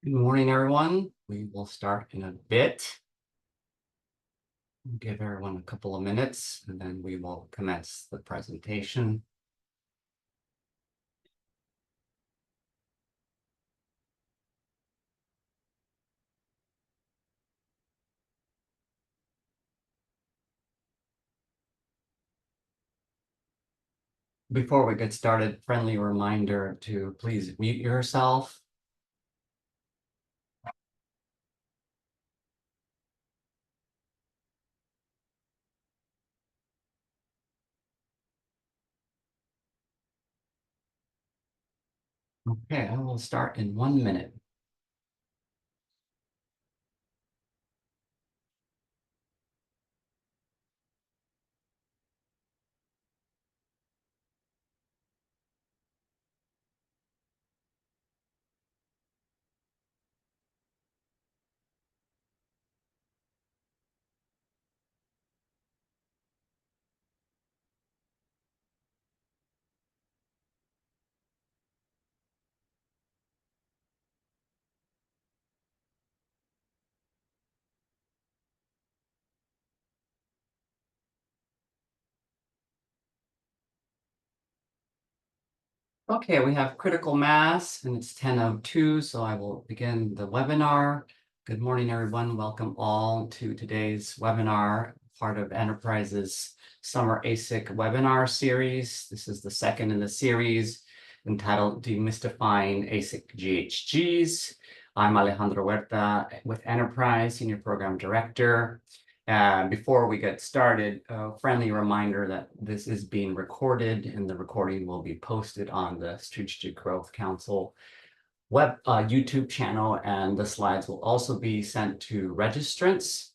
Good morning, everyone. We will start in a bit. Give everyone a couple of minutes, and then we will commence the presentation. Before we get started, friendly reminder to please mute yourself. Okay, I will start in 1 minute. Okay, we have critical mass, and it's 10:02, so I will begin the webinar. Good morning, everyone. Welcome all to today's webinar, part of Enterprise's Summer ASIC webinar series. This is the second in the series entitled Demystifying ASIC GHGs. I'm Alejandro Huerta with Enterprise, Senior Program Director. Before we get started, a friendly reminder that this is being recorded and the recording will be posted on the Strategic Growth Council YouTube channel, and the slides will also be sent to registrants.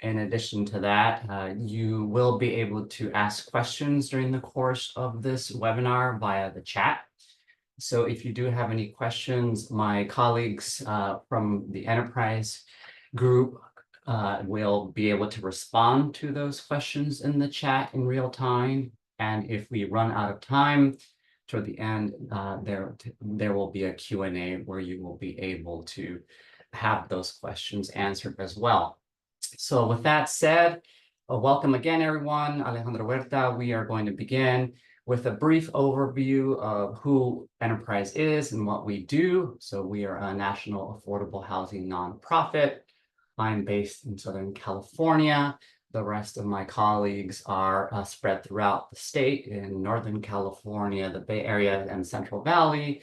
In addition to that, you will be able to ask questions during the course of this webinar via the chat. So if you do have any questions, my colleagues from the Enterprise group will be able to respond to those questions in the chat in real time. And if we run out of time toward the end, there will be a Q&A where you will be able to have those questions answered as well. So with that said, welcome again, everyone. Alejandro Huerta. We are going to begin with a brief overview of who Enterprise is and what we do. So we are a national affordable housing nonprofit. I'm based in Southern California. The rest of my colleagues are spread throughout the state in Northern California, the Bay Area, and Central Valley.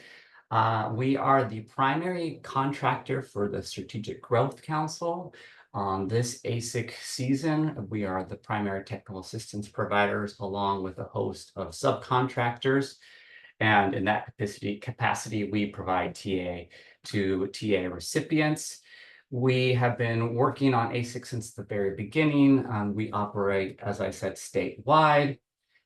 We are the primary contractor for the Strategic Growth Council. On this ASIC season, we are the primary technical assistance providers along with a host of subcontractors. And in that capacity, we provide TA to TA recipients. We have been working on ASIC since the very beginning. We operate, as I said, statewide.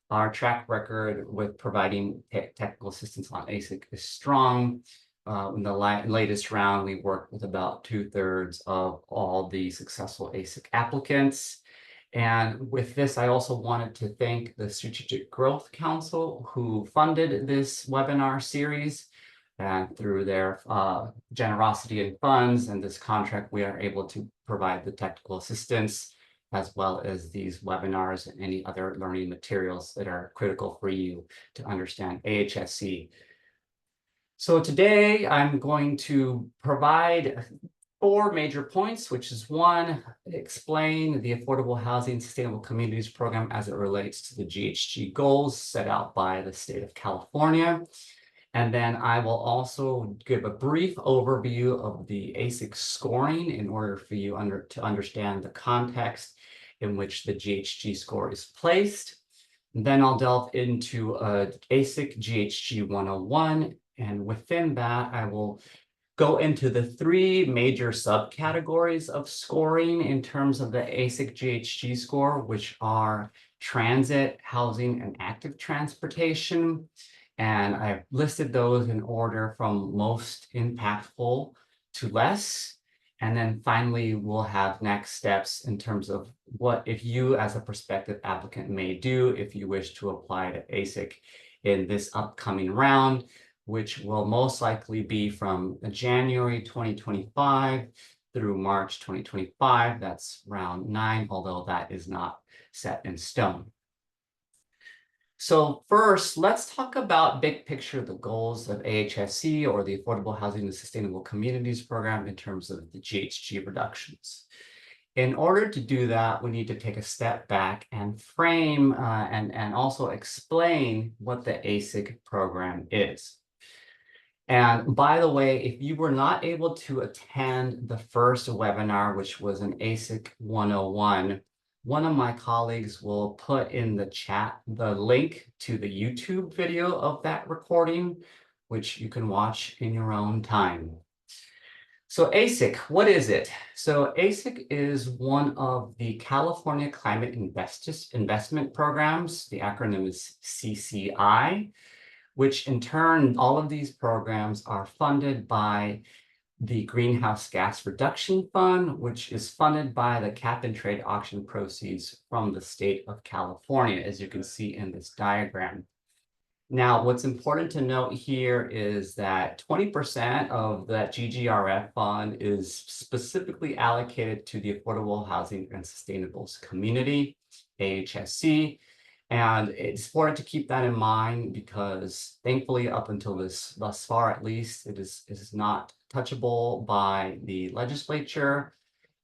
Our track record with providing technical assistance on ASIC is strong. In the latest round, we worked with about 2/3 of all the successful ASIC applicants. And with this, I also wanted to thank the Strategic Growth Council, who funded this webinar series. And through their generosity in funds and this contract, we are able to provide the technical assistance as well as these webinars and any other learning materials that are critical for you to understand AHSC. So today I'm going to provide 4 major points, which is 1, explain the Affordable Housing Sustainable Communities Program as it relates to the GHG goals set out by the state of California. And then I will also give a brief overview of the ASIC scoring in order for you to understand the context in which the GHG score is placed. And then I'll delve into ASIC GHG 101. And within that, I will go into the 3 major subcategories of scoring in terms of the ASIC GHG score, which are transit, housing, and active transportation. And I've listed those in order from most impactful to less. And then finally, we'll have next steps in terms of what if you as a prospective applicant may do if you wish to apply to ASIC in this upcoming round. which will most likely be from January 2025 through March 2025. That's round 9, although that is not set in stone. So first, let's talk about big picture, the goals of AHSC, or the Affordable Housing and Sustainable Communities Program, in terms of the GHG reductions. In order to do that, we need to take a step back and frame and also explain what the AHSC program is. And by the way, if you were not able to attend the first webinar, which was an AHSC 101, one of my colleagues will put in the chat the link to the YouTube video of that recording, which you can watch in your own time. So AHSC, what is it? So AHSC is one of the California Climate Investment Programs. The acronym is CCI, which in turn, all of these programs are funded by the Greenhouse Gas Reduction Fund, which is funded by the cap and trade auction proceeds from the state of California, as you can see in this diagram. Now, what's important to note here is that 20% of that GGRF fund is specifically allocated to the Affordable Housing and Sustainables Community, AHSC. And it's important to keep that in mind because thankfully, up until thus far, at least, it is not touchable by the legislature.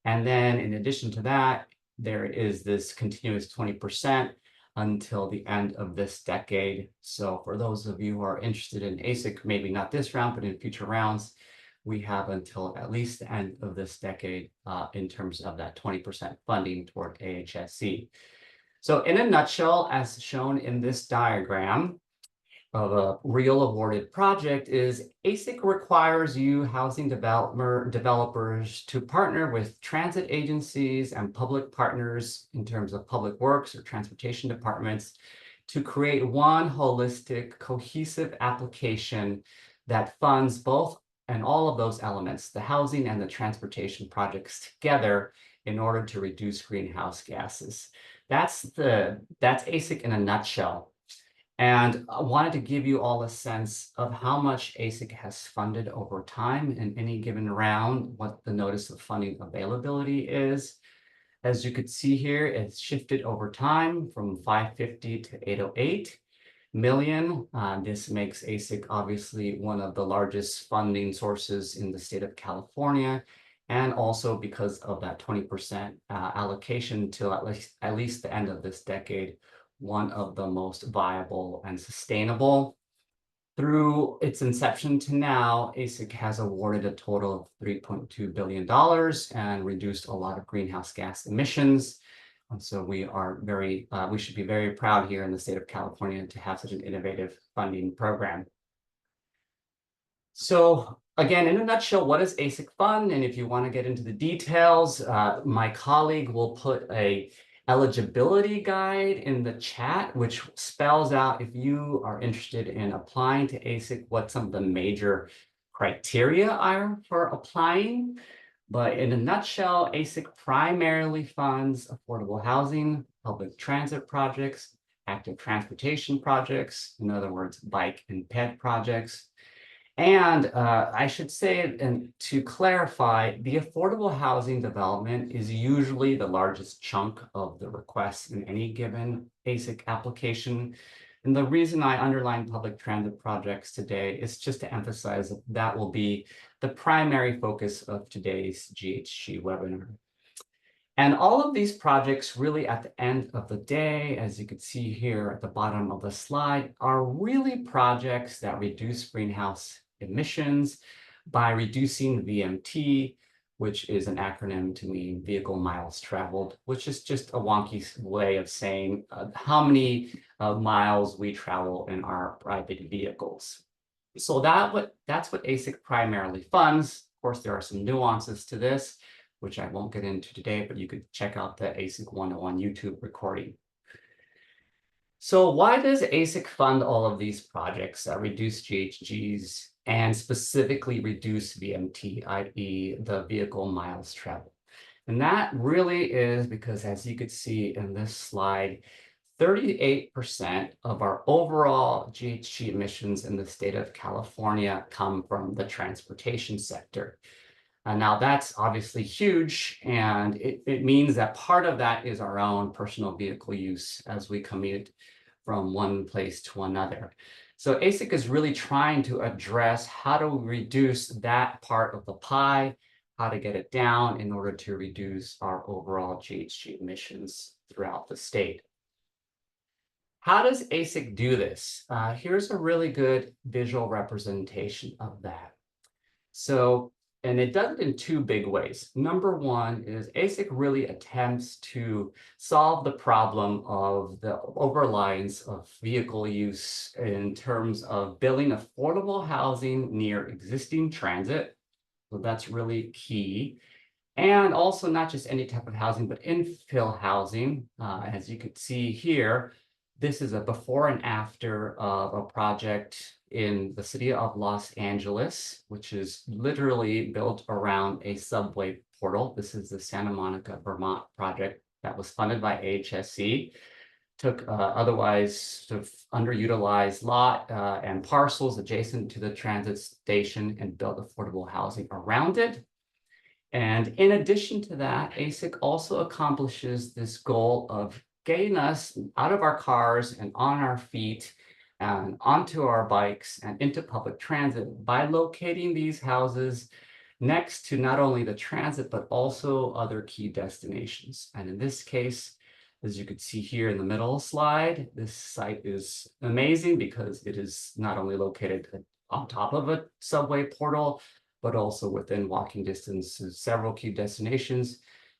And then in addition to that, there is this continuous 20% until the end of this decade. So for those of you who are interested in AHSC, maybe not this round, but in future rounds, we have until at least the end of this decade in terms of that 20% funding toward AHSC. So in a nutshell, as shown in this diagram of a real awarded project, is AHSC requires you, housing developers, to partner with transit agencies and public partners in terms of public works or transportation departments to create one holistic, cohesive application that funds both and all of those elements, the housing and the transportation projects together, in order to reduce greenhouse gases. That's AHSC in a nutshell. And I wanted to give you all a sense of how much AHSC has funded over time in any given round, what the notice of funding availability is. As you could see here, it's shifted over time from 550 to 808 million. This makes AHSC obviously one of the largest funding sources in the state of California. And also because of that 20% allocation till at least the end of this decade, one of the most viable and sustainable. Through its inception to now, AHSC has awarded a total of $3.2 billion and reduced a lot of greenhouse gas emissions. And so we should be very proud here in the state of California to have such an innovative funding program. So again, in a nutshell, what is AHSC Fund? And if you want to get into the details, my colleague will put a eligibility guide in the chat, which spells out, if you are interested in applying to AHSC, what some of the major criteria are for applying. But in a nutshell, AHSC primarily funds affordable housing, public transit projects, active transportation projects, in other words, bike and ped projects. And I should say, and to clarify, the affordable housing development is usually the largest chunk of the requests in any given AHSC application. And the reason I underline public transit projects today is just to emphasize that that will be the primary focus of today's GHG webinar. And all of these projects really at the end of the day, as you can see here at the bottom of the slide, are really projects that reduce greenhouse emissions by reducing VMT, which is an acronym to mean vehicle miles traveled, which is just a wonky way of saying how many miles we travel in our private vehicles. So that's what AHSC primarily funds. Of course, there are some nuances to this, which I won't get into today, but you could check out the AHSC 101 YouTube recording. So why does AHSC fund all of these projects that reduce GHGs and specifically reduce VMT, i.e. the vehicle miles traveled? And that really is because, as you could see in this slide, 38% of our overall GHG emissions in the state of California come from the transportation sector. Now that's obviously huge, and it means that part of that is our own personal vehicle use as we commute from one place to another. So ASIC is really trying to address how to reduce that part of the pie, how to get it down in order to reduce our overall GHG emissions throughout the state. How does ASIC do this? Here's a really good visual representation of that. So, and it does it in two big ways. Number one is ASIC really attempts to solve the problem of the overreliance of vehicle use in terms of building affordable housing near existing transit. So that's really key. And also not just any type of housing, but infill housing. As you could see here, this is a before and after of a project in the city of Los Angeles, which is literally built around a subway portal. This is the Santa Monica, Vermont project that was funded by AHSC. Took otherwise sort of underutilized lot and parcels adjacent to the transit station and built affordable housing around it. And in addition to that, ASIC also accomplishes this goal of getting us out of our cars and on our feet and onto our bikes and into public transit by locating these houses next to not only the transit, but also other key destinations. And in this case, as you could see here in the middle slide, this site is amazing because it is not only located on top of a subway portal, but also within walking distance to several key destinations,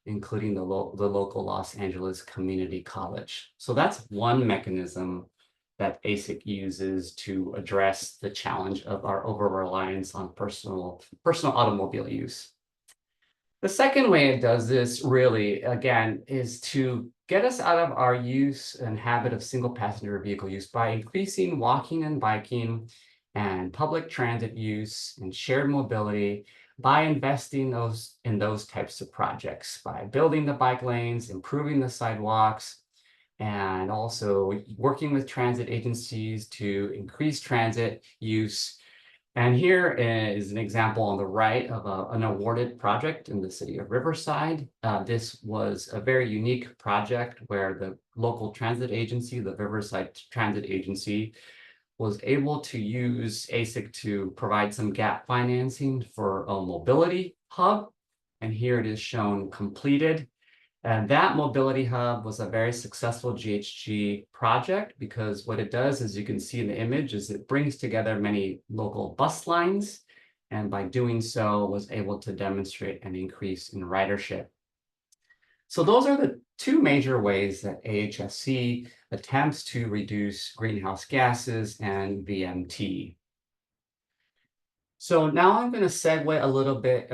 including the local Los Angeles Community College. So that's one mechanism that ASIC uses to address the challenge of our over-reliance on personal automobile use. The second way it does this really, again, is to get us out of our use and habit of single passenger vehicle use by increasing walking and biking and public transit use and shared mobility by investing in those types of projects, by building the bike lanes, improving the sidewalks, and also working with transit agencies to increase transit use. And here is an example on the right of an awarded project in the city of Riverside. This was a very unique project where the local transit agency, the Riverside Transit Agency, was able to use ASIC to provide some gap financing for a mobility hub. And here it is shown completed. And that mobility hub was a very successful GHG project because what it does, as you can see in the image, is it brings together many local bus lines. And by doing so, was able to demonstrate an increase in ridership. So those are the two major ways that AHSC attempts to reduce greenhouse gases and VMT. So now I'm going to segue a little bit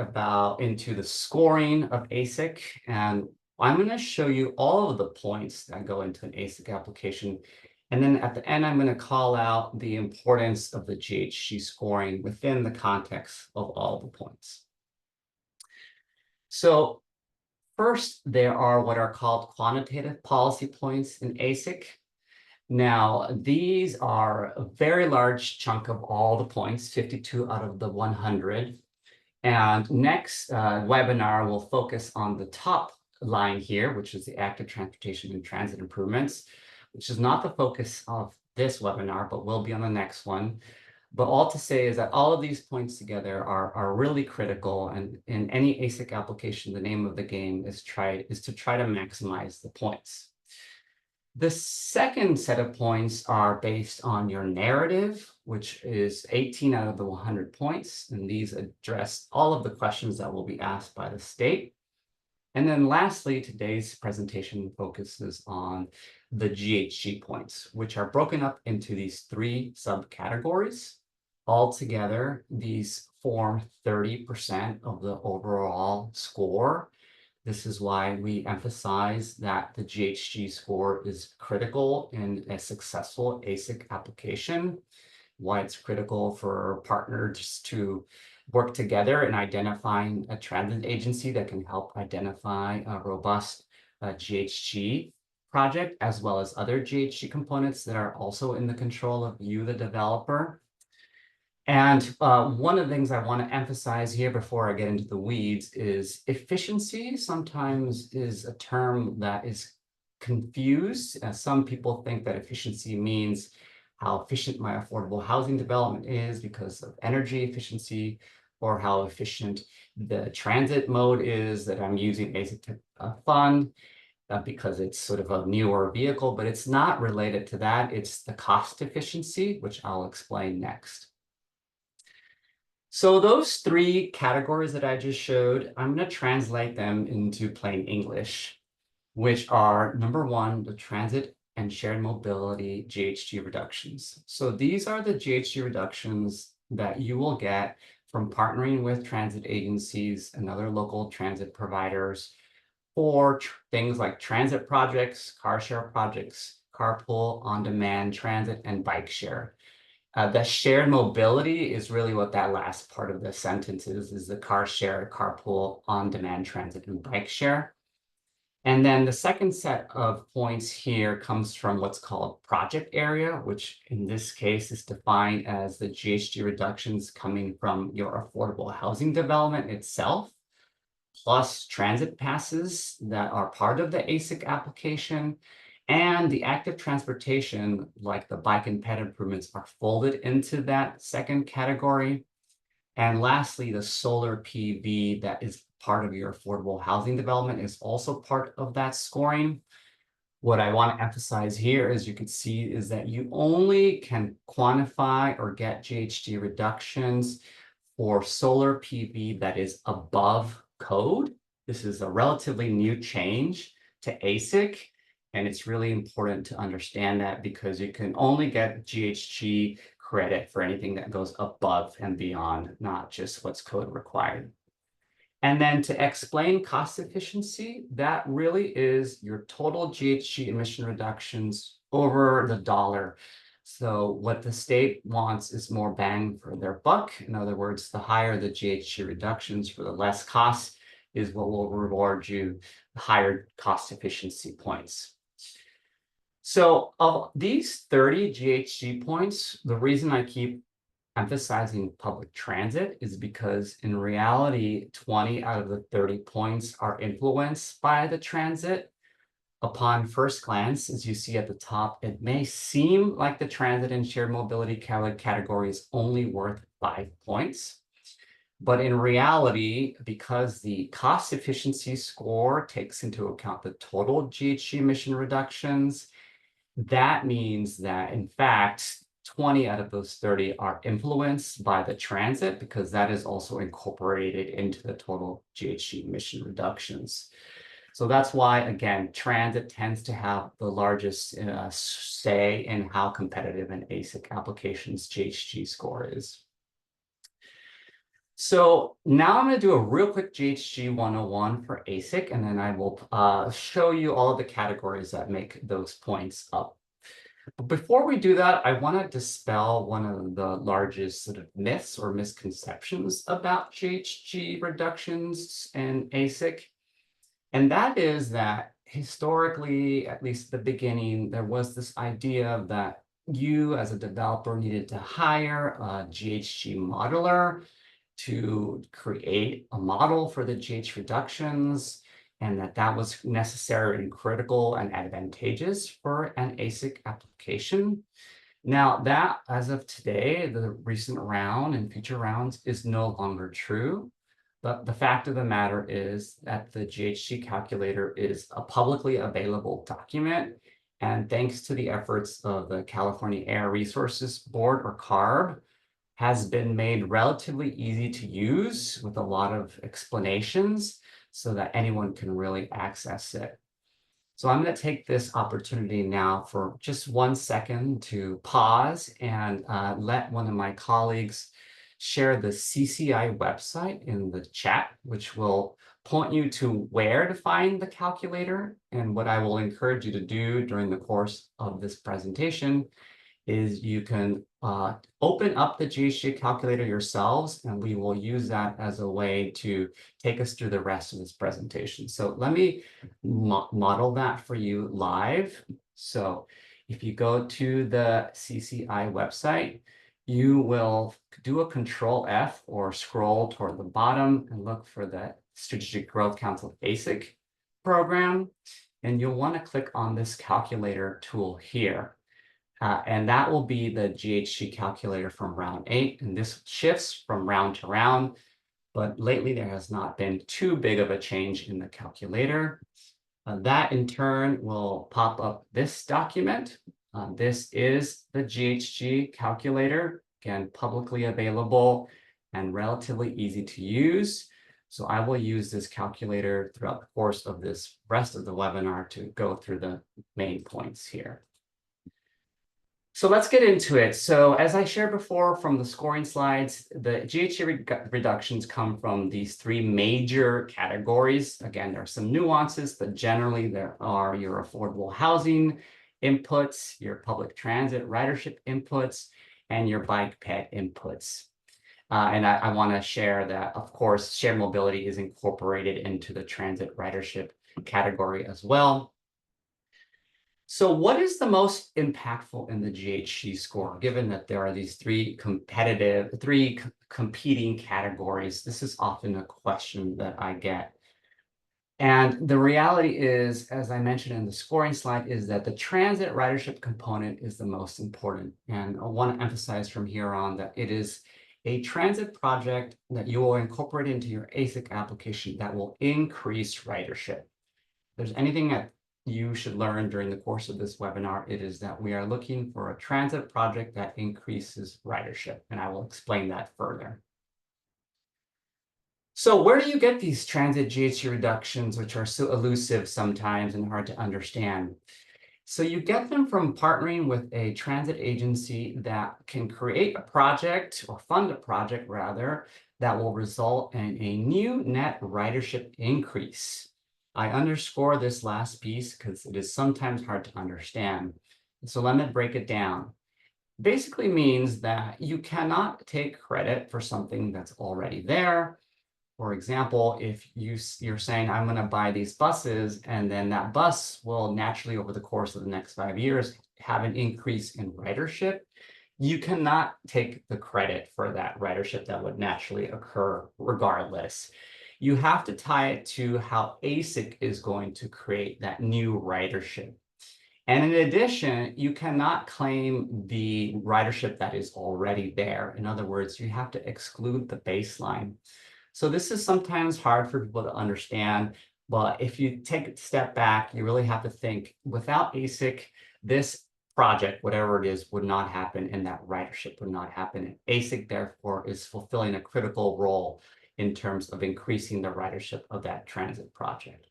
into the scoring of ASIC, and I'm going to show you all of the points that go into an ASIC application. And then at the end, I'm going to call out the importance of the GHG scoring within the context of all the points. So first, there are what are called quantitative policy points in ASIC. Now, these are a very large chunk of all the points, 52 out of the 100. And next webinar will focus on the top line here, which is the active transportation and transit improvements, which is not the focus of this webinar, but will be on the next one. But all to say is that all of these points together are really critical. And in any ASIC application, the name of the game is to try to maximize the points. The second set of points are based on your narrative, which is 18 out of the 100 points. And these address all of the questions that will be asked by the state. And then lastly, today's presentation focuses on the GHG points, which are broken up into these three subcategories. Altogether, these form 30% of the overall score. This is why we emphasize that the GHG score is critical in a successful ASIC application, why it's critical for partners to work together in identifying a transit agency that can help identify a robust GHG. project, as well as other GHG components that are also in the control of you, the developer. And one of the things I want to emphasize here before I get into the weeds is efficiency sometimes is a term that is confused. Some people think that efficiency means how efficient my affordable housing development is because of energy efficiency, or how efficient the transit mode is that I'm using AHSC to fund because it's sort of a newer vehicle, but it's not related to that. It's the cost efficiency, which I'll explain next. So those three categories that I just showed, I'm going to translate them into plain English, which are number one, the transit and shared mobility GHG reductions. So these are the GHG reductions that you will get from partnering with transit agencies and other local transit providers for things like transit projects, car share projects, carpool, on-demand transit, and bike share. The shared mobility is really what that last part of the sentence is the car share, carpool, on-demand transit, and bike share. And then the second set of points here comes from what's called project area, which in this case is defined as the GHG reductions coming from your affordable housing development itself, plus transit passes that are part of the AHSC application, and the active transportation, like the bike and ped improvements, are folded into that second category. And lastly, the solar PV that is part of your affordable housing development is also part of that scoring. What I want to emphasize here, as you can see, is that you only can quantify or get GHG reductions for solar PV that is above code. This is a relatively new change to AHSC, and it's really important to understand that because you can only get GHG credit for anything that goes above and beyond, not just what's code required. And then to explain cost efficiency, that really is your total GHG emission reductions over the dollar. So what the state wants is more bang for their buck. In other words, the higher the GHG reductions for the less cost is what will reward you higher cost efficiency points. So of these 30 GHG points, the reason I keep emphasizing public transit is because in reality, 20 out of the 30 points are influenced by the transit. Upon first glance, as you see at the top, it may seem like the transit and shared mobility category is only worth 5 points. But in reality, because the cost efficiency score takes into account the total GHG emission reductions, that means that, in fact, 20 out of those 30 are influenced by the transit because that is also incorporated into the total GHG emission reductions. So that's why, again, transit tends to have the largest say in how competitive an AHSC application's GHG score is. So now I'm going to do a real quick GHG 101 for AHSC, and then I will show you all of the categories that make those points up. But before we do that, I want to dispel one of the largest sort of myths or misconceptions about GHG reductions in AHSC. And that is that historically, at least at the beginning, there was this idea that you as a developer needed to hire a GHG modeler to create a model for the GHG reductions, and that was necessary and critical and advantageous for an AHSC application. Now that, as of today, the recent round and future rounds is no longer true. But the fact of the matter is that the GHG calculator is a publicly available document. And thanks to the efforts of the California Air Resources Board, or CARB, has been made relatively easy to use with a lot of explanations so that anyone can really access it. So I'm going to take this opportunity now for just 1 second to pause and let one of my colleagues share the CCI website in the chat, which will point you to where to find the calculator. And what I will encourage you to do during the course of this presentation is you can open up the GHG calculator yourselves, and we will use that as a way to take us through the rest of this presentation. So let me model that for you live. So if you go to the CCI website, you will do a Control F or scroll toward the bottom and look for the Strategic Growth Council AHSC program. And you'll want to click on this calculator tool here. And that will be the GHG calculator from round 8. And this shifts from round to round. But lately, there has not been too big of a change in the calculator. That in turn will pop up this document. This is the GHG calculator, again, publicly available and relatively easy to use. So I will use this calculator throughout the course of this rest of the webinar to go through the main points here. So let's get into it. So as I shared before from the scoring slides, the GHG reductions come from these 3 major categories. Again, there are some nuances, but generally there are your affordable housing inputs, your public transit ridership inputs, and your bike ped inputs. And I want to share that, of course, shared mobility is incorporated into the transit ridership category as well. So what is the most impactful in the GHG score, given that there are these 3 competing categories? This is often a question that I get. And the reality is, as I mentioned in the scoring slide, is that the transit ridership component is the most important. And I want to emphasize from here on that it is a transit project that you will incorporate into your AHSC application that will increase ridership. If there's anything that you should learn during the course of this webinar, it is that we are looking for a transit project that increases ridership, and I will explain that further. So where do you get these transit GHG reductions, which are so elusive sometimes and hard to understand? So you get them from partnering with a transit agency that can create a project or fund a project rather that will result in a new net ridership increase. I underscore this last piece because it is sometimes hard to understand. So let me break it down. Basically means that you cannot take credit for something that's already there. For example, if you're saying, I'm going to buy these buses, and then that bus will naturally, over the course of the next 5 years, have an increase in ridership, you cannot take the credit for that ridership that would naturally occur regardless. You have to tie it to how AHSC is going to create that new ridership. And in addition, you cannot claim the ridership that is already there. In other words, you have to exclude the baseline. So this is sometimes hard for people to understand, but if you take a step back, you really have to think, without AHSC, this project, whatever it is, would not happen, and that ridership would not happen. And AHSC, therefore, is fulfilling a critical role in terms of increasing the ridership of that transit project.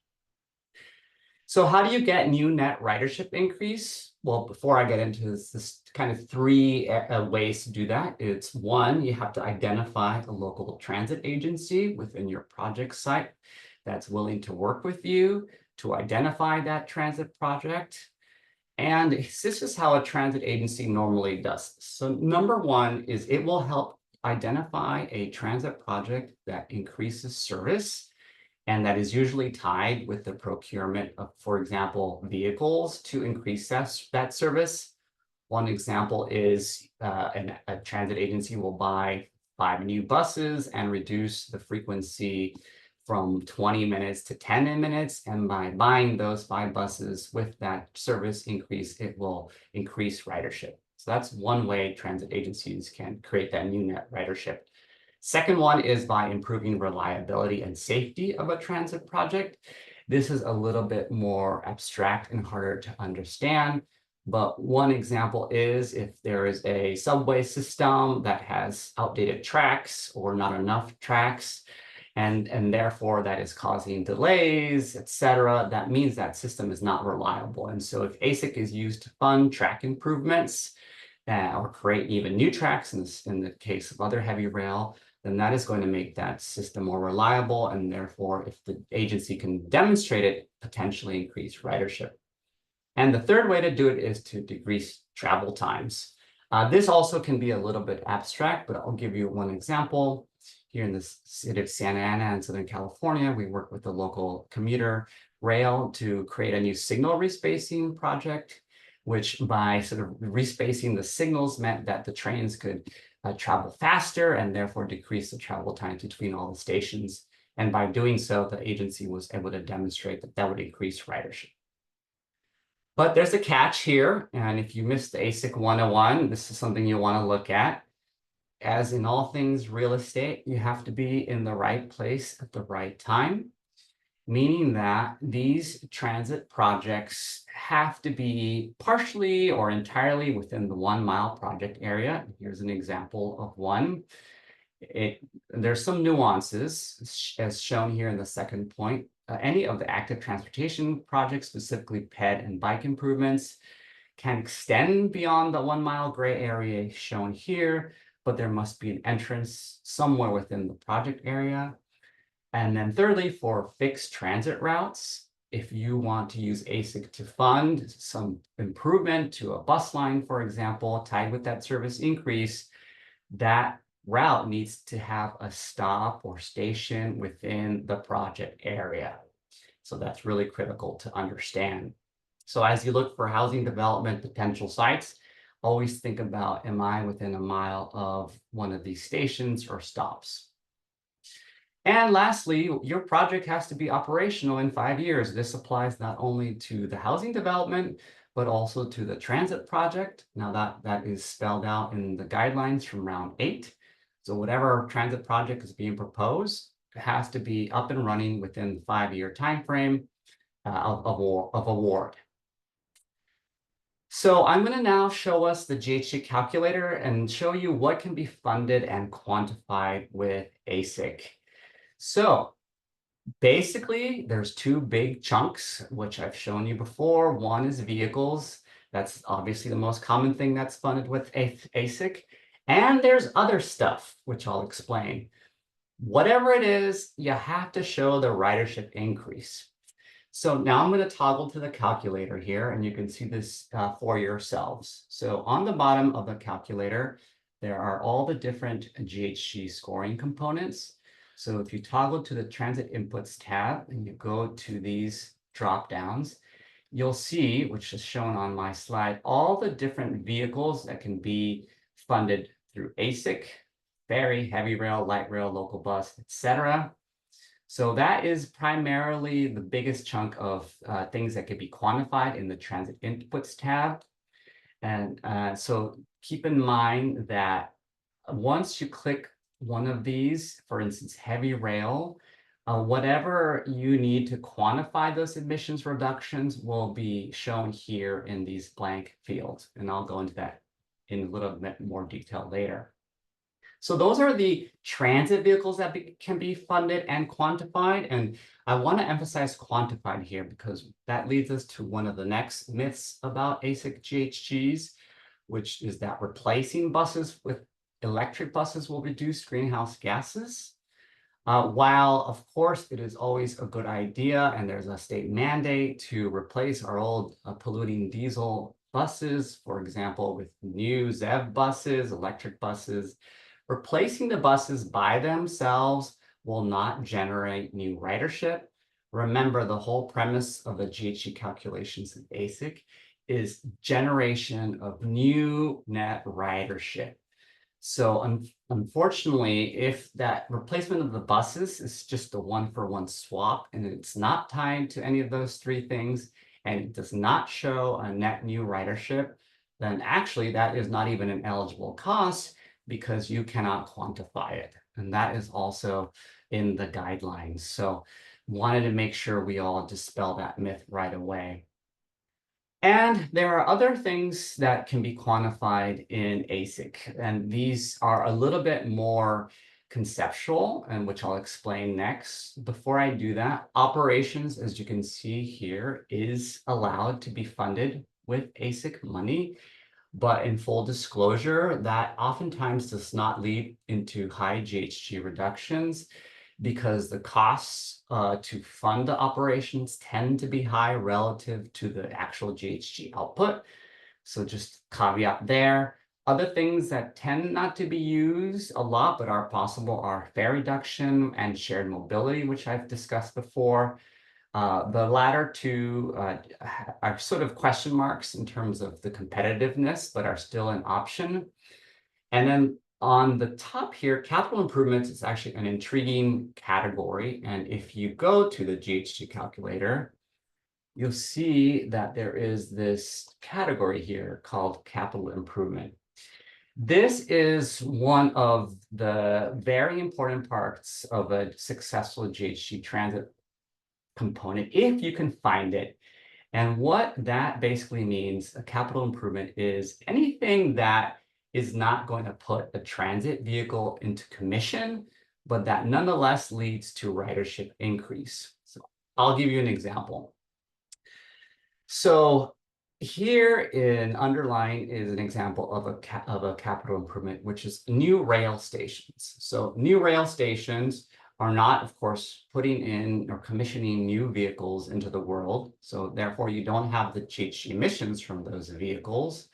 So how do you get new net ridership increase? Well, before I get into this kind of 3 ways to do that. It's 1, you have to identify a local transit agency within your project site that's willing to work with you to identify that transit project. And this is how a transit agency normally does this. So number 1 is it will help identify a transit project that increases service. And that is usually tied with the procurement of, for example, vehicles to increase that service. One example is a transit agency will buy 5 new buses and reduce the frequency from 20 minutes to 10 minutes. And by buying those 5 buses with that service increase, it will increase ridership. So that's one way transit agencies can create that new net ridership. Second one is by improving reliability and safety of a transit project. This is a little bit more abstract and harder to understand, but one example is if there is a subway system that has outdated tracks or not enough tracks, and therefore that is causing delays, etc., that means that system is not reliable. And so if AHSC is used to fund track improvements or create even new tracks in the case of other heavy rail, then that is going to make that system more reliable, and therefore, if the agency can demonstrate it, potentially increase ridership. And the third way to do it is to decrease travel times. This also can be a little bit abstract, but I'll give you one example. Here in the city of Santa Ana in Southern California, we work with the local commuter rail to create a new signal respacing project, which by sort of respacing the signals meant that the trains could travel faster and therefore decrease the travel time between all the stations. And by doing so, the agency was able to demonstrate that that would increase ridership. But there's a catch here, and if you missed the ASIC 101, this is something you want to look at. As in all things real estate, you have to be in the right place at the right time, meaning that these transit projects have to be partially or entirely within the 1 mile project area. Here's an example of one. There's some nuances as shown here in the second point. Any of the active transportation projects, specifically ped and bike improvements, can extend beyond the 1 mile gray area shown here, but there must be an entrance somewhere within the project area. And then thirdly, for fixed transit routes, if you want to use ASIC to fund some improvement to a bus line, for example, tied with that service increase, that route needs to have a stop or station within the project area. So that's really critical to understand. So as you look for housing development potential sites, always think about, am I within a mile of one of these stations or stops? And lastly, your project has to be operational in 5 years. This applies not only to the housing development, but also to the transit project. Now that is spelled out in the guidelines from round 8. So whatever transit project is being proposed, it has to be up and running within the 5-year timeframe of award. So I'm going to now show us the GHG calculator and show you what can be funded and quantified with ASIC. So basically, there's 2 big chunks, which I've shown you before. One is vehicles. That's obviously the most common thing that's funded with ASIC. And there's other stuff, which I'll explain. Whatever it is, you have to show the ridership increase. So now I'm going to toggle to the calculator here, and you can see this for yourselves. So on the bottom of the calculator, there are all the different GHG scoring components. So if you toggle to the transit inputs tab and you go to these drop downs, you'll see, which is shown on my slide, all the different vehicles that can be funded through ASIC, ferry, heavy rail, light rail, local bus, etc. So that is primarily the biggest chunk of things that could be quantified in the transit inputs tab. And so keep in mind that once you click one of these, for instance, heavy rail, whatever you need to quantify those emissions reductions will be shown here in these blank fields. And I'll go into that in a little bit more detail later. So those are the transit vehicles that can be funded and quantified. And I want to emphasize quantified here because that leads us to one of the next myths about ASIC GHGs, which is that replacing buses with electric buses will reduce greenhouse gases. While, of course, it is always a good idea, and there's a state mandate to replace our old polluting diesel buses, for example, with new ZEV buses, electric buses. Replacing the buses by themselves will not generate new ridership. Remember, the whole premise of the GHG calculations in ASIC is generation of new net ridership. So unfortunately, if that replacement of the buses is just a 1-for-1 swap and it's not tied to any of those 3 things and it does not show a net new ridership, then actually that is not even an eligible cost because you cannot quantify it. And that is also in the guidelines. So wanted to make sure we all dispel that myth right away. And there are other things that can be quantified in ASIC, and these are a little bit more conceptual, and which I'll explain next. Before I do that, operations, as you can see here, is allowed to be funded with ASIC money, but in full disclosure, that oftentimes does not lead into high GHG reductions because the costs to fund the operations tend to be high relative to the actual GHG output. So just caveat there. Other things that tend not to be used a lot but are possible are fare reduction and shared mobility, which I've discussed before. The latter two are sort of question marks in terms of the competitiveness, but are still an option. And then on the top here, capital improvements is actually an intriguing category. And if you go to the GHG calculator, you'll see that there is this category here called capital improvement. This is one of the very important parts of a successful GHG transit component, if you can find it. And what that basically means, a capital improvement, is anything that is not going to put a transit vehicle into commission, but that nonetheless leads to ridership increase. So I'll give you an example. So here in underline is an example of a capital improvement, which is new rail stations. So new rail stations are not, of course, putting in or commissioning new vehicles into the world. So therefore, you don't have the GHG emissions from those vehicles.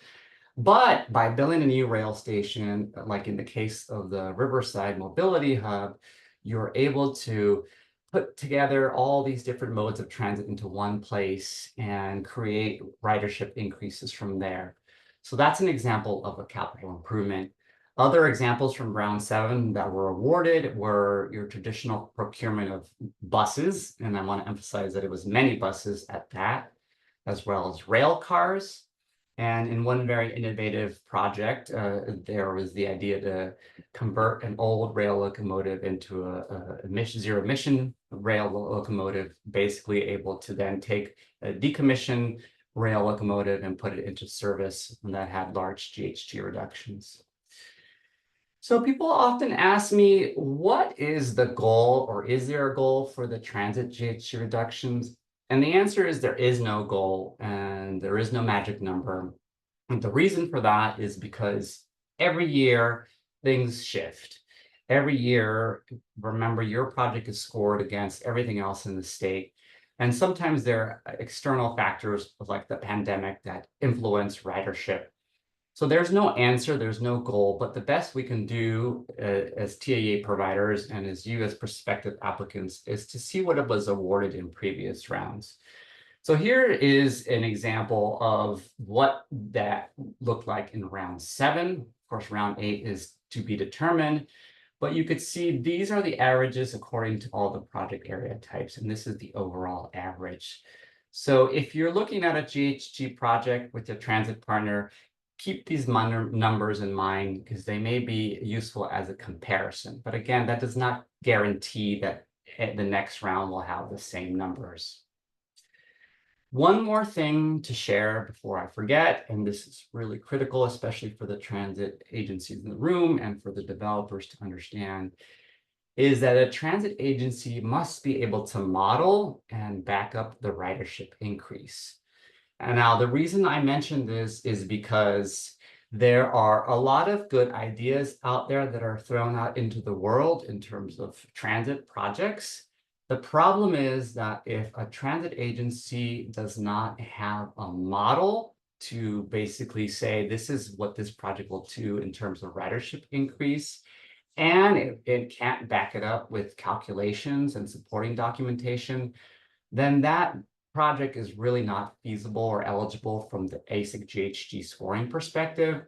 But by building a new rail station, like in the case of the Riverside Mobility Hub, you're able to put together all these different modes of transit into one place and create ridership increases from there. So that's an example of a capital improvement. Other examples from round 7 that were awarded were your traditional procurement of buses, and I want to emphasize that it was many buses at that, as well as rail cars. And in one very innovative project, there was the idea to convert an old rail locomotive into a zero emission rail locomotive, basically able to then take a decommissioned rail locomotive and put it into service, and that had large GHG reductions. So people often ask me, what is the goal, or is there a goal for the transit GHG reductions? And the answer is there is no goal and there is no magic number. And the reason for that is because every year things shift. Every year, remember, your project is scored against everything else in the state. And sometimes there are external factors like the pandemic that influence ridership. So there's no answer, there's no goal, but the best we can do as TAA providers and as you as prospective applicants is to see what it was awarded in previous rounds. So here is an example of what that looked like in round 7. Of course, round 8 is to be determined, but you could see these are the averages according to all the project area types, and this is the overall average. So if you're looking at a GHG project with a transit partner, keep these numbers in mind because they may be useful as a comparison. But again, that does not guarantee that the next round will have the same numbers. One more thing to share before I forget, and this is really critical, especially for the transit agencies in the room and for the developers to understand, is that a transit agency must be able to model and back up the ridership increase. And now the reason I mention this is because there are a lot of good ideas out there that are thrown out into the world in terms of transit projects. The problem is that if a transit agency does not have a model to basically say, this is what this project will do in terms of ridership increase, and it can't back it up with calculations and supporting documentation, then that project is really not feasible or eligible from the AHSC GHG scoring perspective.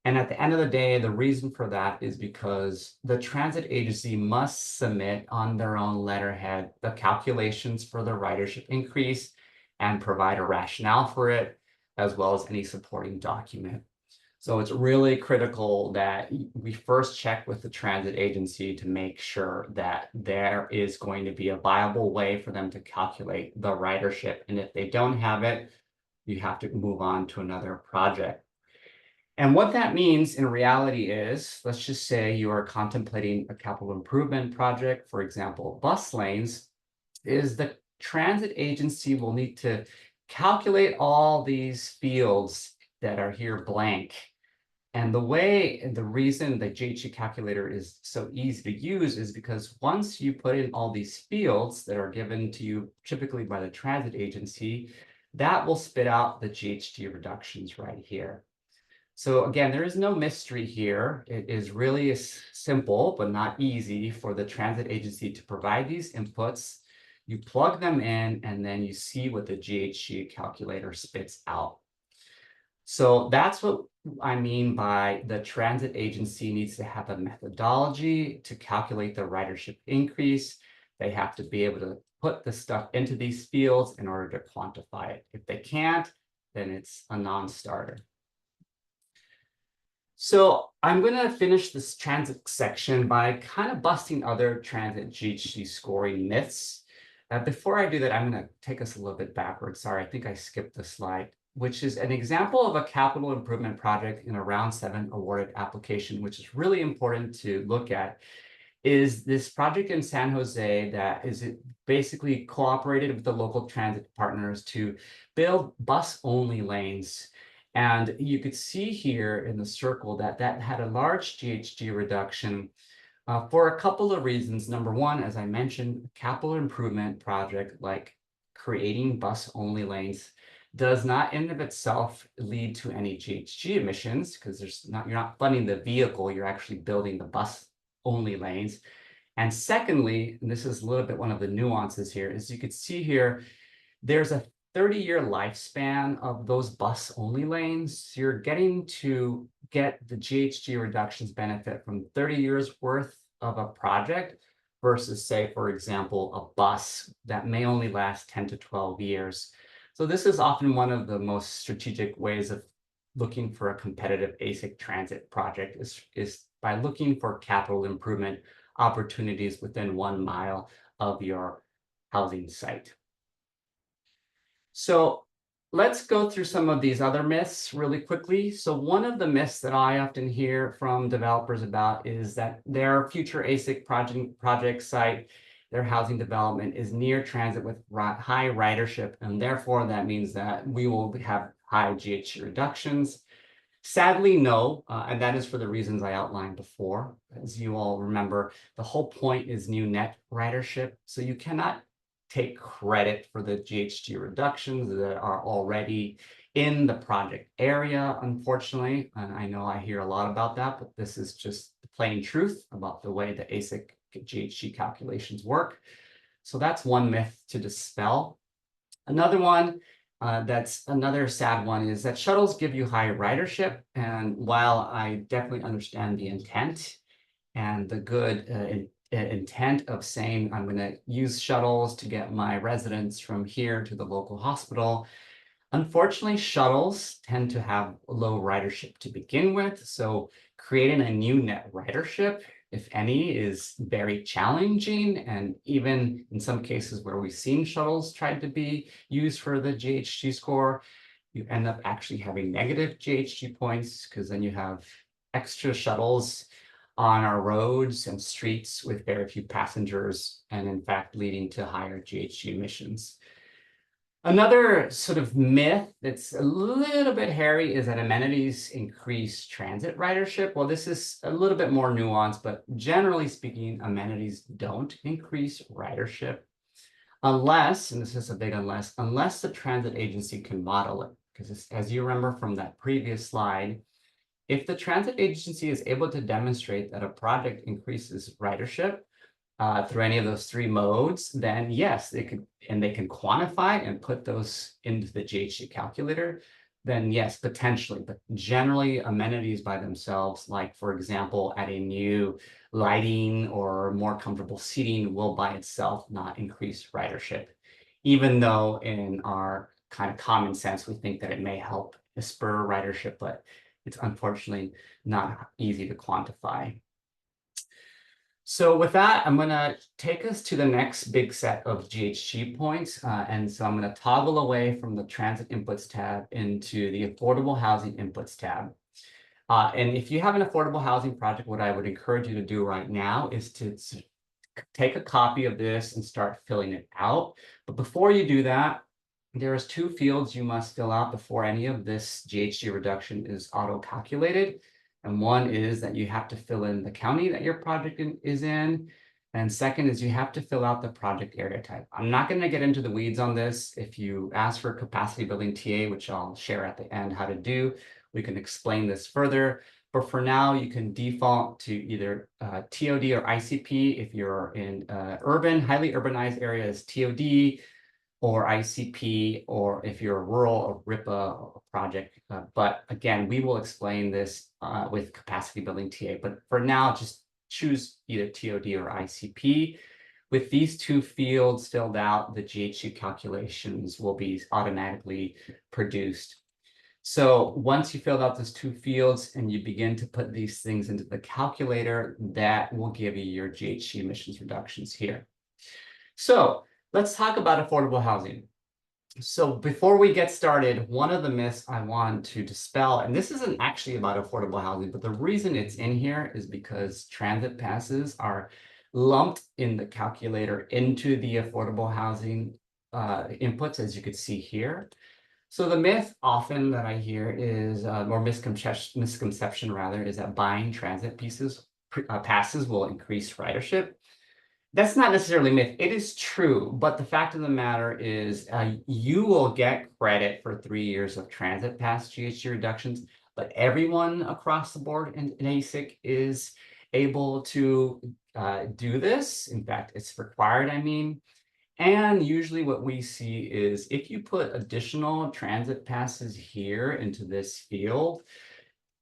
And at the end of the day, the reason for that is because the transit agency must submit on their own letterhead the calculations for the ridership increase and provide a rationale for it, as well as any supporting document. So it's really critical that we first check with the transit agency to make sure that there is going to be a viable way for them to calculate the ridership. And if they don't have it, you have to move on to another project. And what that means in reality is, let's just say you are contemplating a capital improvement project, for example, bus lanes, is the transit agency will need to calculate all these fields that are here blank. And the reason the GHG calculator is so easy to use is because once you put in all these fields that are given to you typically by the transit agency, that will spit out the GHG reductions right here. So again, there is no mystery here. It is really simple, but not easy for the transit agency to provide these inputs. You plug them in, and then you see what the GHG calculator spits out. So that's what I mean by the transit agency needs to have a methodology to calculate the ridership increase. They have to be able to put the stuff into these fields in order to quantify it. If they can't, then it's a non-starter. So I'm going to finish this transit section by kind of busting other transit GHG scoring myths. Before I do that, I'm going to take us a little bit backwards. Sorry, I think I skipped the slide, which is an example of a capital improvement project in a round 7 awarded application, which is really important to look at, is this project in San Jose that is basically cooperated with the local transit partners to build bus-only lanes. And you could see here in the circle that that had a large GHG reduction for a couple of reasons. Number one, as I mentioned, a capital improvement project like creating bus-only lanes does not in and of itself lead to any GHG emissions because you're not funding the vehicle, you're actually building the bus-only lanes. And secondly, and this is a little bit one of the nuances here, is you could see here, there's a 30-year lifespan of those bus-only lanes. So you're getting to get the GHG reductions benefit from 30 years worth of a project versus, say, for example, a bus that may only last 10 to 12 years. So this is often one of the most strategic ways of looking for a competitive ASIC transit project is by looking for capital improvement opportunities within 1 mile of your housing site. So let's go through some of these other myths really quickly. So one of the myths that I often hear from developers about is that their future ASIC project site, their housing development is near transit with high ridership, and therefore that means that we will have high GHG reductions. Sadly, no, and that is for the reasons I outlined before. As you all remember, the whole point is new net ridership, so you cannot take credit for the GHG reductions that are already in the project area, unfortunately. And I know I hear a lot about that, but this is just the plain truth about the way the ASIC GHG calculations work. So that's one myth to dispel. Another one, that's another sad one, is that shuttles give you high ridership. And while I definitely understand the intent and the good intent of saying I'm going to use shuttles to get my residents from here to the local hospital, unfortunately, shuttles tend to have low ridership to begin with. So creating a new net ridership, if any, is very challenging. And even in some cases where we've seen shuttles tried to be used for the GHG score, you end up actually having negative GHG points because then you have extra shuttles on our roads and streets with very few passengers, and in fact leading to higher GHG emissions. Another sort of myth that's a little bit hairy is that amenities increase transit ridership. Well, this is a little bit more nuanced, but generally speaking, amenities don't increase ridership unless, and this is a big unless the transit agency can model it. Because as you remember from that previous slide, if the transit agency is able to demonstrate that a project increases ridership, through any of those 3 modes, then yes, they can quantify and put those into the GHG calculator, then yes, potentially. But generally, amenities by themselves, like for example, adding new lighting or more comfortable seating, will by itself not increase ridership, even though in our kind of common sense, we think that it may help spur ridership, but it's unfortunately not easy to quantify. So with that, I'm going to take us to the next big set of GHG points. And so I'm going to toggle away from the transit inputs tab into the affordable housing inputs tab. And if you have an affordable housing project, what I would encourage you to do right now is to take a copy of this and start filling it out. But before you do that, there's 2 fields you must fill out before any of this GHG reduction is auto-calculated. And one is that you have to fill in the county that your project is in. And second is you have to fill out the project area type. I'm not going to get into the weeds on this. If you ask for capacity building TA, which I'll share at the end how to do, we can explain this further. But for now, you can default to either TOD or ICP. If you're in urban, highly urbanized areas, TOD or ICP, or if you're a rural or RIPA project. But again, we will explain this with capacity building TA. But for now, just choose either TOD or ICP. With these two fields filled out, the GHG calculations will be automatically produced. So once you filled out those two fields and you begin to put these things into the calculator, that will give you your GHG emissions reductions here. So let's talk about affordable housing. So before we get started, one of the myths I want to dispel, and this isn't actually about affordable housing, but the reason it's in here is because transit passes are lumped in the calculator into the affordable housing inputs, as you could see here. So the myth often that I hear is, or misconception rather, is that buying transit passes will increase ridership. That's not necessarily myth. It is true, but the fact of the matter is you will get credit for 3 years of transit pass GHG reductions, but everyone across the board in AHSC is able to do this. In fact, it's required, I mean. And usually what we see is if you put additional transit passes here into this field,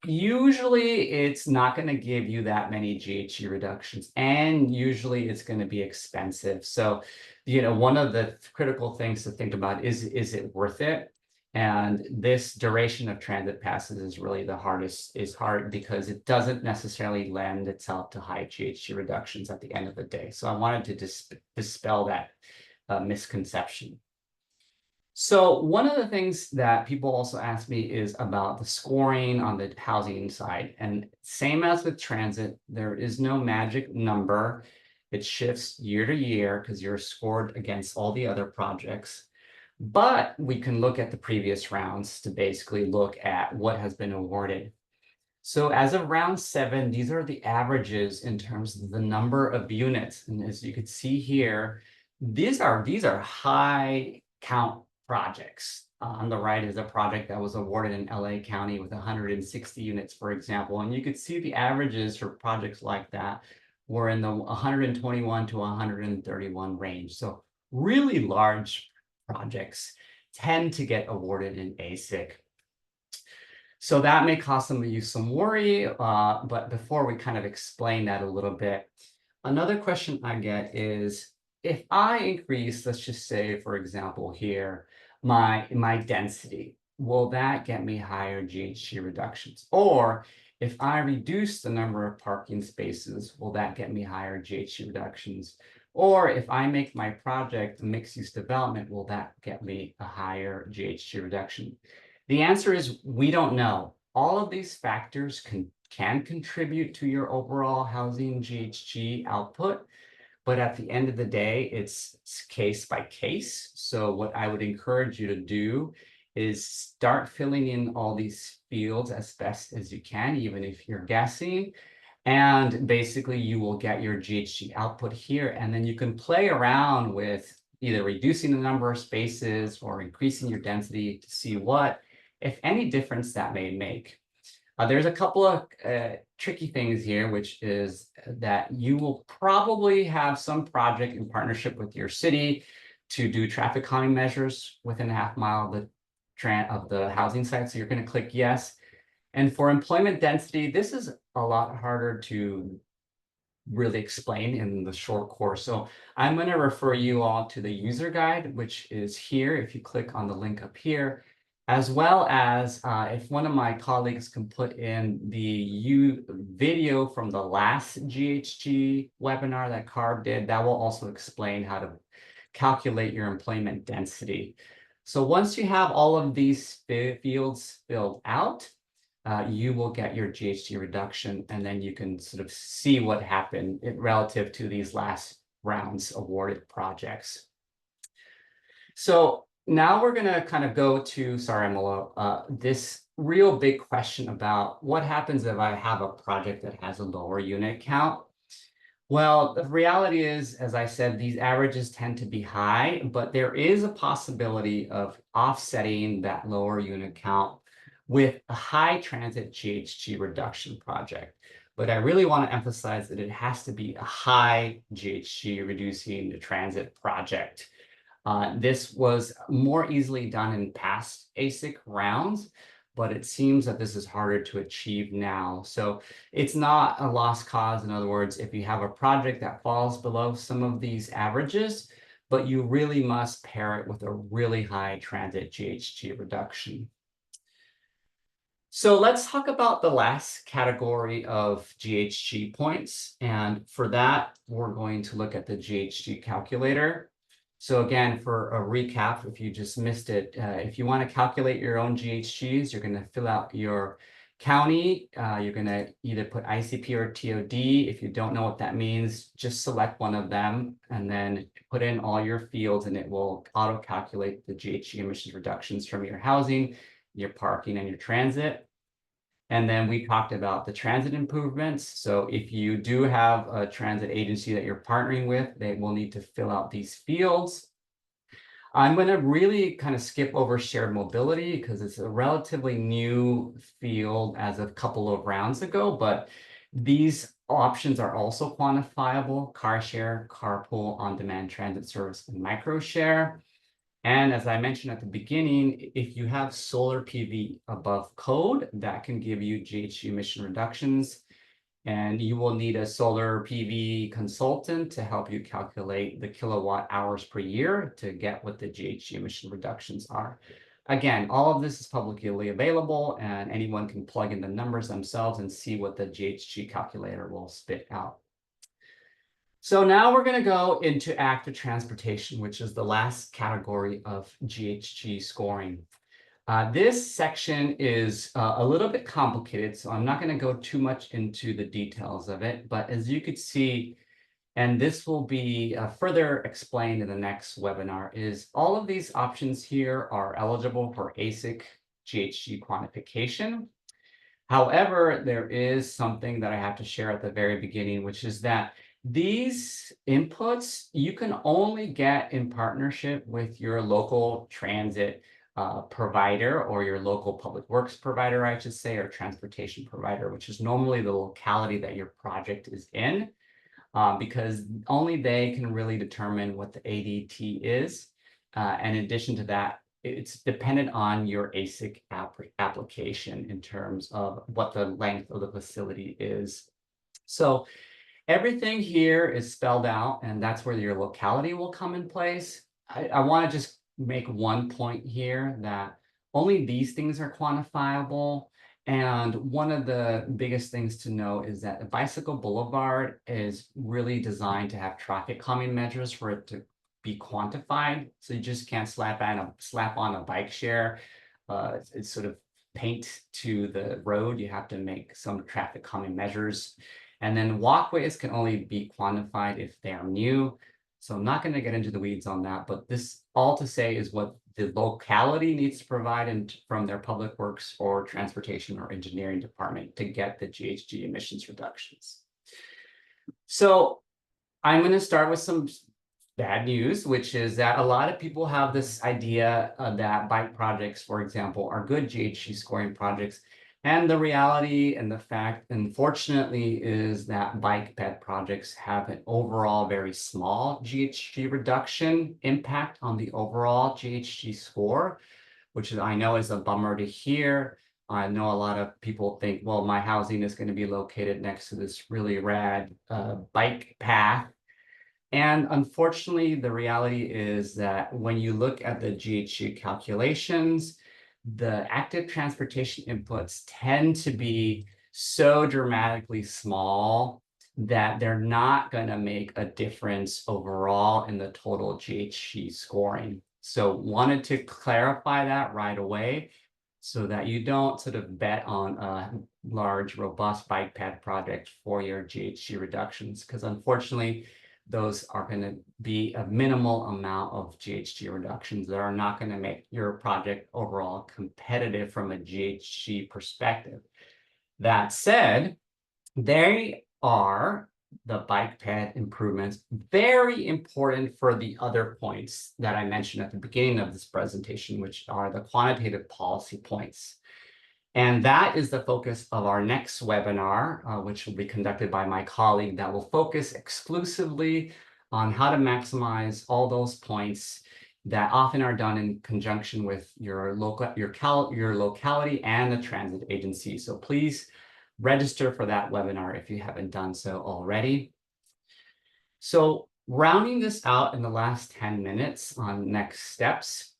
usually it's not going to give you that many GHG reductions, and usually it's going to be expensive. So, one of the critical things to think about is it worth it? And this duration of transit passes is really the hardest, is hard because it doesn't necessarily lend itself to high GHG reductions at the end of the day. So I wanted to dispel that misconception. So one of the things that people also ask me is about the scoring on the housing side. And same as with transit, there is no magic number. It shifts year to year because you're scored against all the other projects. But we can look at the previous rounds to basically look at what has been awarded. So as of round 7, these are the averages in terms of the number of units. And as you can see here, these are high count projects. On the right is a project that was awarded in LA County with 160 units, for example. And you could see the averages for projects like that were in the 121 to 131 range. So really large projects tend to get awarded in AHSC. So that may cause some of you some worry, but before we kind of explain that a little bit, another question I get is, if I increase, let's just say, for example, here, my density, will that get me higher GHG reductions? Or if I reduce the number of parking spaces, will that get me higher GHG reductions? Or if I make my project a mixed-use development, will that get me a higher GHG reduction? The answer is we don't know. All of these factors can contribute to your overall housing GHG output, but at the end of the day, it's case by case. So what I would encourage you to do is start filling in all these fields as best as you can, even if you're guessing. And basically you will get your GHG output here, and then you can play around with either reducing the number of spaces or increasing your density to see what, if any, difference that may make. There's a couple of tricky things here, which is that you will probably have some project in partnership with your city to do traffic calming measures within a half mile of the housing site. So you're going to click yes. And for employment density, this is a lot harder to really explain in the short course. So I'm going to refer you all to the user guide, which is here. If you click on the link up here, as well as if one of my colleagues can put in the video from the last GHG webinar that Carb did, that will also explain how to calculate your employment density. So once you have all of these fields filled out, you will get your GHG reduction, and then you can sort of see what happened relative to these last rounds awarded projects. So now we're going to kind of go to, sorry, Amala, this real big question about what happens if I have a project that has a lower unit count. Well, the reality is, as I said, these averages tend to be high, but there is a possibility of offsetting that lower unit count with a high transit GHG reduction project. But I really want to emphasize that it has to be a high GHG reducing the transit project. This was more easily done in past AHSC rounds, but it seems that this is harder to achieve now. So it's not a lost cause. In other words, if you have a project that falls below some of these averages, but you really must pair it with a really high transit GHG reduction. So let's talk about the last category of GHG points. And for that, we're going to look at the GHG calculator. So again, for a recap, if you just missed it, if you want to calculate your own GHGs, you're going to fill out your county. You're going to either put ICP or TOD. If you don't know what that means, just select one of them and then put in all your fields, and it will auto-calculate the GHG emissions reductions from your housing, your parking, and your transit. And then we talked about the transit improvements. So if you do have a transit agency that you're partnering with, they will need to fill out these fields. I'm going to really kind of skip over shared mobility because it's a relatively new field as of a couple of rounds ago, but these options are also quantifiable: car share, carpool, on-demand transit service, and micro share. And as I mentioned at the beginning, if you have solar PV above code, that can give you GHG emission reductions. And you will need a solar PV consultant to help you calculate the kilowatt hours per year to get what the GHG emission reductions are. Again, all of this is publicly available, and anyone can plug in the numbers themselves and see what the GHG calculator will spit out. So now we're going to go into active transportation, which is the last category of GHG scoring. This section is a little bit complicated, so I'm not going to go too much into the details of it. But as you could see, and this will be further explained in the next webinar, is all of these options here are eligible for AHSC GHG quantification. However, there is something that I have to share at the very beginning, which is that these inputs you can only get in partnership with your local transit provider, or your local public works provider, I should say, or transportation provider, which is normally the locality that your project is in, because only they can really determine what the ADT is. And in addition to that, it's dependent on your AHSC application in terms of what the length of the facility is. So everything here is spelled out, and that's where your locality will come in place. I want to just make one point here that only these things are quantifiable. And one of the biggest things to know is that a bicycle boulevard is really designed to have traffic calming measures for it to be quantified. So you just can't slap on a bike share. It's sort of paint to the road. You have to make some traffic calming measures. And then walkways can only be quantified if they are new. So I'm not going to get into the weeds on that, but this all to say is what the locality needs to provide from their public works or transportation or engineering department to get the GHG emissions reductions. So I'm going to start with some bad news, which is that a lot of people have this idea that bike projects, for example, are good GHG scoring projects. And the reality and the fact, unfortunately, is that bike ped projects have an overall very small GHG reduction impact on the overall GHG score, which I know is a bummer to hear. I know a lot of people think, well, my housing is going to be located next to this really rad bike path. And unfortunately, the reality is that when you look at the GHG calculations, the active transportation inputs tend to be so dramatically small that they're not going to make a difference overall in the total GHG scoring. So wanted to clarify that right away so that you don't sort of bet on a large, robust bike ped project for your GHG reductions, because unfortunately, those are going to be a minimal amount of GHG reductions that are not going to make your project overall competitive from a GHG perspective. That said, they are, the bike ped improvements, very important for the other points that I mentioned at the beginning of this presentation, which are the quantitative policy points. And that is the focus of our next webinar, which will be conducted by my colleague that will focus exclusively on how to maximize all those points that often are done in conjunction with your locality and the transit agency. So please register for that webinar if you haven't done so already. So rounding this out in the last 10 minutes on next steps.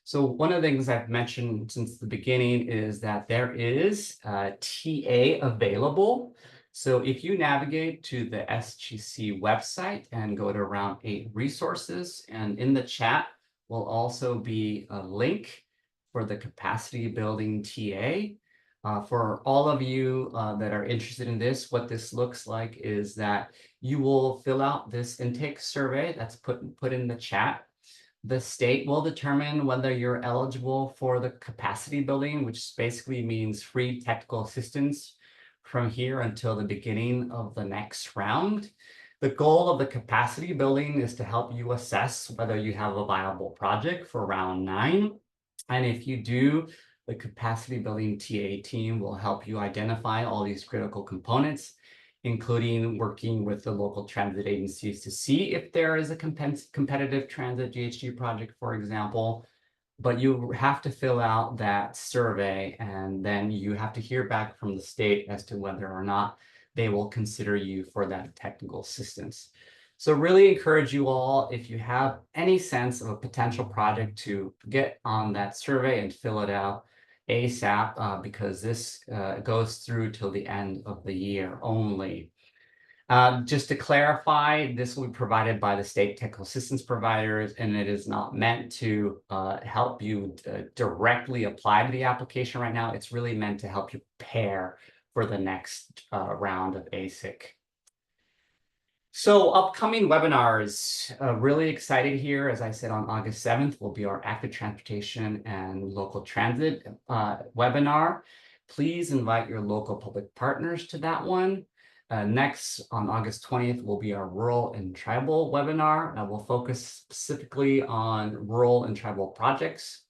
So one of the things I've mentioned since the beginning is that there is a TA available. So if you navigate to the SGC website and go to Round 8 resources, and in the chat will also be a link for the capacity building TA. For all of you that are interested in this, what this looks like is that you will fill out this intake survey that's put in the chat. The state will determine whether you're eligible for the capacity building, which basically means free technical assistance from here until the beginning of the next round. The goal of the capacity building is to help you assess whether you have a viable project for round 9. And if you do, the capacity building TA team will help you identify all these critical components, including working with the local transit agencies to see if there is a competitive transit GHG project, for example. But you have to fill out that survey, and then you have to hear back from the state as to whether or not they will consider you for that technical assistance. So really encourage you all, if you have any sense of a potential project, to get on that survey and fill it out ASAP, because this goes through till the end of the year only. Just to clarify, this will be provided by the state technical assistance providers, and it is not meant to help you directly apply to the application right now. It's really meant to help you prepare for the next round of AHSC. So upcoming webinars, really excited here. As I said, on August 7th will be our active transportation and local transit webinar. Please invite your local public partners to that one. Next, on August 20th, will be our rural and tribal webinar. We'll focus specifically on rural and tribal projects.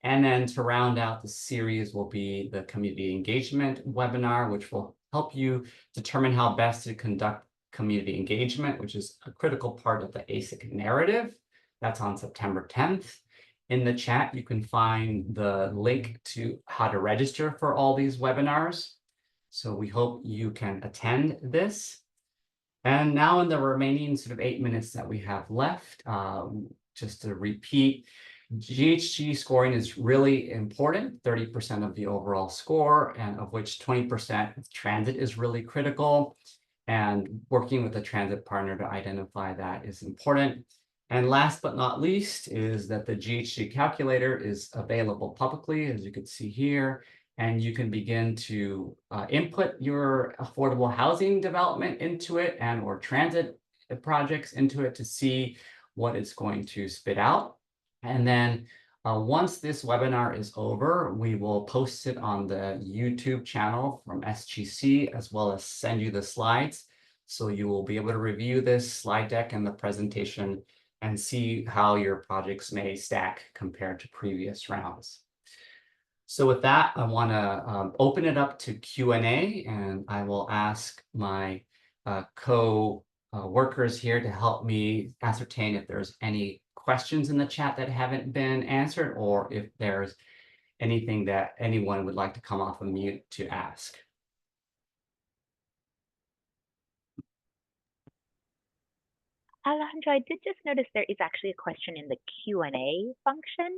And then to round out the series will be the community engagement webinar, which will help you determine how best to conduct community engagement, which is a critical part of the AHSC narrative. That's on September 10th. In the chat, you can find the link to how to register for all these webinars. So we hope you can attend this. And now in the remaining sort of 8 minutes that we have left, just to repeat, GHG scoring is really important, 30% of the overall score, and of which 20% transit is really critical. And working with a transit partner to identify that is important. And last but not least is that the GHG calculator is available publicly, as you can see here, and you can begin to input your affordable housing development into it and or transit projects into it to see what it's going to spit out. And then once this webinar is over, we will post it on the YouTube channel from SGC, as well as send you the slides. So you will be able to review this slide deck and the presentation and see how your projects may stack compared to previous rounds. So with that, I want to open it up to Q&A, and I will ask my co-workers here to help me ascertain if there's any questions in the chat that haven't been answered, or if there's anything that anyone would like to come off of mute to ask. Alejandro, I did just notice there is actually a question in the Q&A function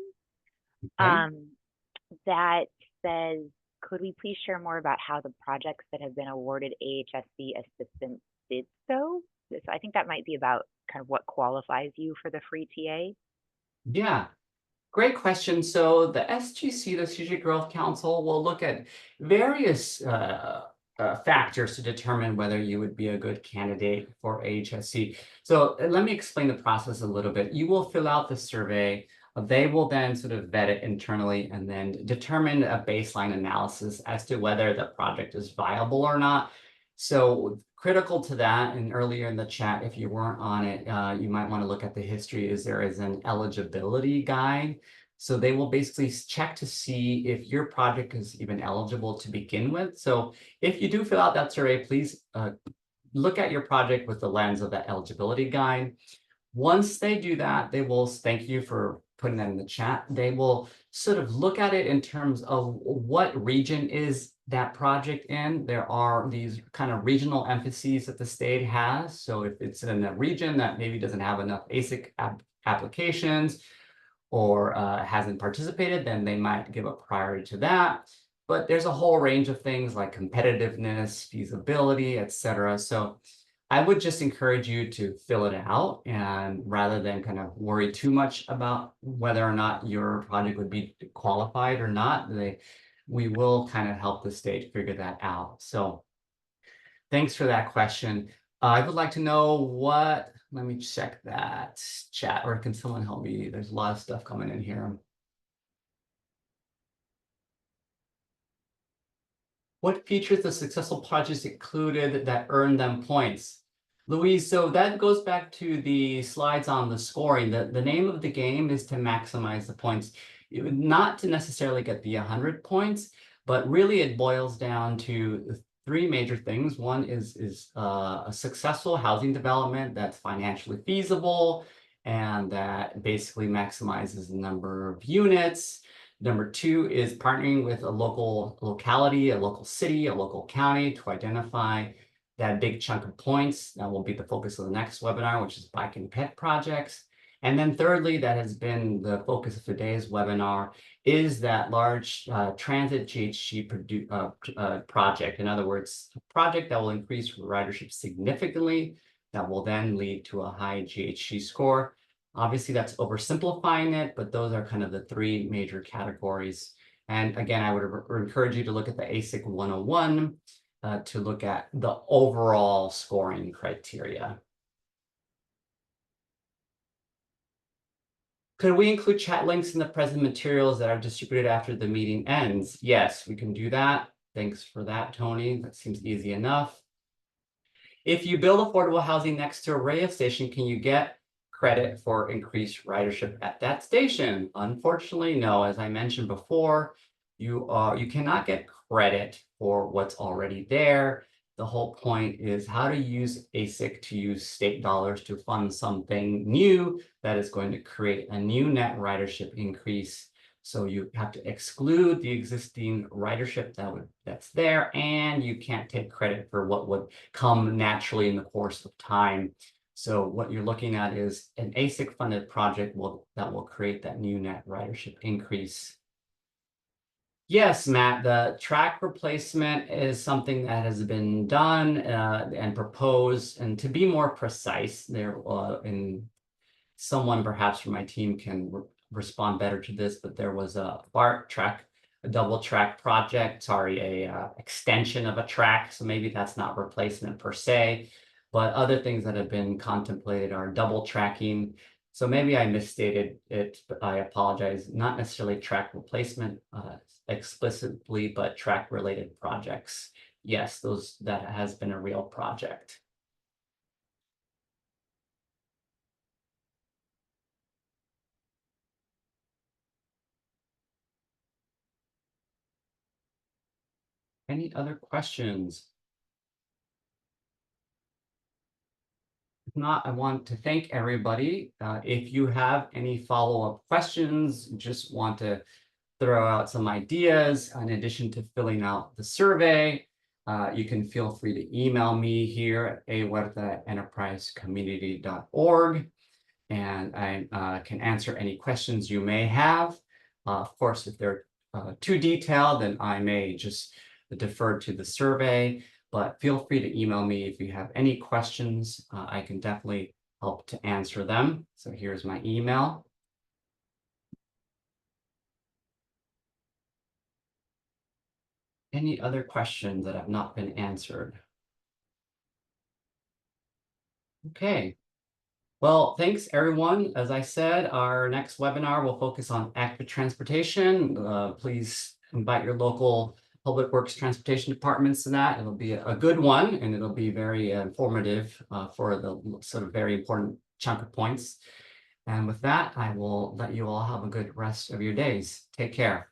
that says, could we please share more about how the projects that have been awarded AHSC assistance did so? So I think that might be about kind of what qualifies you for the free TA. Yeah, great question. So the SGC, the Strategic Growth Council, will look at various factors to determine whether you would be a good candidate for AHSC. So let me explain the process a little bit. You will fill out the survey. They will then sort of vet it internally and then determine a baseline analysis as to whether the project is viable or not. So critical to that, and earlier in the chat, if you weren't on it, you might want to look at the history, is there is an eligibility guide. So they will basically check to see if your project is even eligible to begin with. So if you do fill out that survey, please look at your project with the lens of that eligibility guide. Once they do that, they will thank you for putting that in the chat. They will sort of look at it in terms of what region is that project in. There are these kind of regional emphases that the state has. So if it's in a region that maybe doesn't have enough ASIC applications or hasn't participated, then they might give a priority to that. But there's a whole range of things like competitiveness, feasibility, et cetera. So I would just encourage you to fill it out, and rather than kind of worry too much about whether or not your project would be qualified or not, we will kind of help the state figure that out. So thanks for that question. I would like to know what, let me check that chat, or can someone help me? There's a lot of stuff coming in here. What features the successful projects included that earned them points? Louise, so that goes back to the slides on the scoring. The name of the game is to maximize the points. Not to necessarily get the 100 points, but really it boils down to three major things. One is a successful housing development that's financially feasible and that basically maximizes the number of units. Number two is partnering with a local locality, a local city, a local county to identify that big chunk of points. That will be the focus of the next webinar, which is bike and pet projects. And then thirdly, that has been the focus of today's webinar, is that large transit GHG project. In other words, a project that will increase ridership significantly, that will then lead to a high GHG score. Obviously, that's oversimplifying it, but those are kind of the three major categories. And again, I would encourage you to look at the ASIC 101 to look at the overall scoring criteria. Could we include chat links in the present materials that are distributed after the meeting ends? Yes, we can do that. Thanks for that, Tony. That seems easy enough. If you build affordable housing next to a rail station, can you get credit for increased ridership at that station? Unfortunately, no. As I mentioned before, you cannot get credit for what's already there. The whole point is how to use ASIC to use state dollars to fund something new that is going to create a new net ridership increase. So you have to exclude the existing ridership that's there, and you can't take credit for what would come naturally in the course of time. So what you're looking at is an ASIC funded project that will create that new net ridership increase. Yes, Matt, the track replacement is something that has been done and proposed. And to be more precise, someone perhaps from my team can respond better to this, but there was a BART track, a double track project, a extension of a track. So maybe that's not replacement per se, but other things that have been contemplated are double tracking. So maybe I misstated it, but I apologize. Not necessarily track replacement explicitly, but track related projects. Yes, that has been a real project. Any other questions? If not, I want to thank everybody. If you have any follow-up questions, just want to throw out some ideas, in addition to filling out the survey, you can feel free to email me here at ahuerta@enterprisecommunity.org, and I can answer any questions you may have. Of course, if they're too detailed, then I may just defer to the survey, but feel free to email me if you have any questions. I can definitely help to answer them. So here's my email. Any other questions that have not been answered? Okay. Well, thanks everyone. As I said, our next webinar will focus on active transportation. Please invite your local public works transportation departments to that. It'll be a good one, and it'll be very informative for the sort of very important chunk of points. And with that, I will let you all have a good rest of your days. Take care.